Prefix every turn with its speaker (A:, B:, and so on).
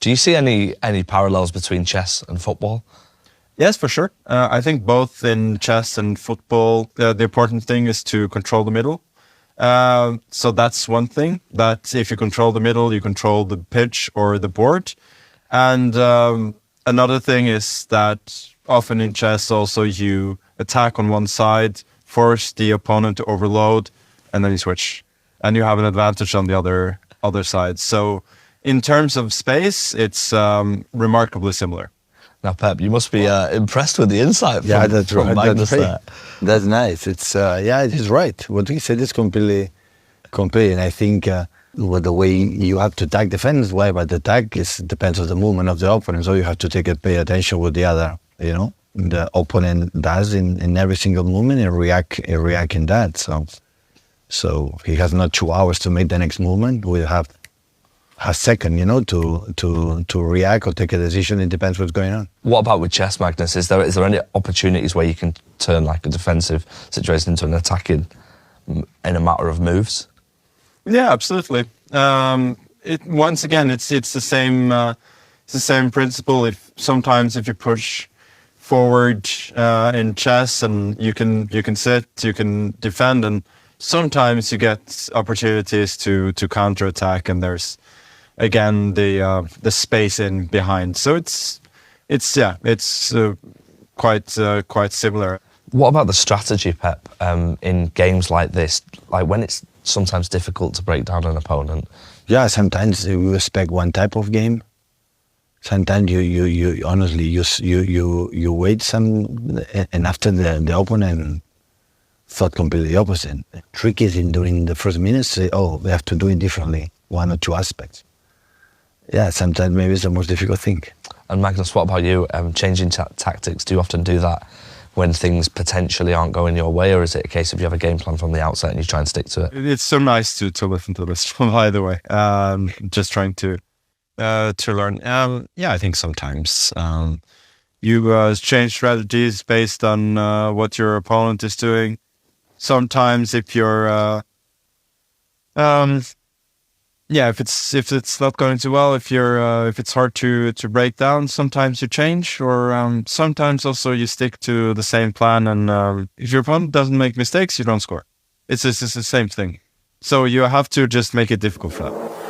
A: Do you see any parallels between chess and football?
B: Yes, for sure. I think both in chess and football, the important thing is to control the middle. So that's one thing, that if you control the middle, you control the pitch or the board. And another thing is that often in chess also you attack on one side, force the opponent to overload, and then you switch. And you have an advantage on the other side. So in terms of space, it's remarkably similar.
A: Now, Pep, you must be impressed with the insight
C: Yeah,
A: from,
C: that's
A: from
C: right.
A: Magnus there.
C: That's nice. It's it is right. What he said is completely. And I think with the way you have to attack defense, why, but the attack depends on the movement of the opponent. So you have to pay attention with the other, the opponent does in every single movement and react in that. So he has not 2 hours to make the next movement. We have a second, to react or take a decision. It depends what's going on.
A: What about with chess, Magnus? Is there any opportunities where you can turn like a defensive situation into an attacking in a matter of moves?
B: Yeah, absolutely. Once again, it's the same principle. Sometimes if you push forward in chess and you can sit, you can defend, and sometimes you get opportunities to counterattack, and there's again the space in behind. So it's quite similar.
A: What about the strategy, Pep, in games like this? Like when it's sometimes difficult to break down an opponent?
C: Yeah, sometimes we respect one type of game. Sometimes you honestly you wait some, and after the opponent thought completely opposite. The trick is during the first minutes, say, oh, we have to do it differently, one or two aspects. Yeah, sometimes maybe it's the most difficult thing.
A: And Magnus, what about you? Changing tactics, do you often do that when things potentially aren't going your way, or is it a case of you have a game plan from the outset and you try and stick to it?
B: It's so nice to listen to this, by the way. Just trying to learn. Yeah, I think sometimes you change strategies based on what your opponent is doing. Sometimes if you're if it's not going too well, if it's hard to break down, sometimes you change, or sometimes also you stick to the same plan, and if your opponent doesn't make mistakes, you don't score. It's the same thing. So you have to just make it difficult for them.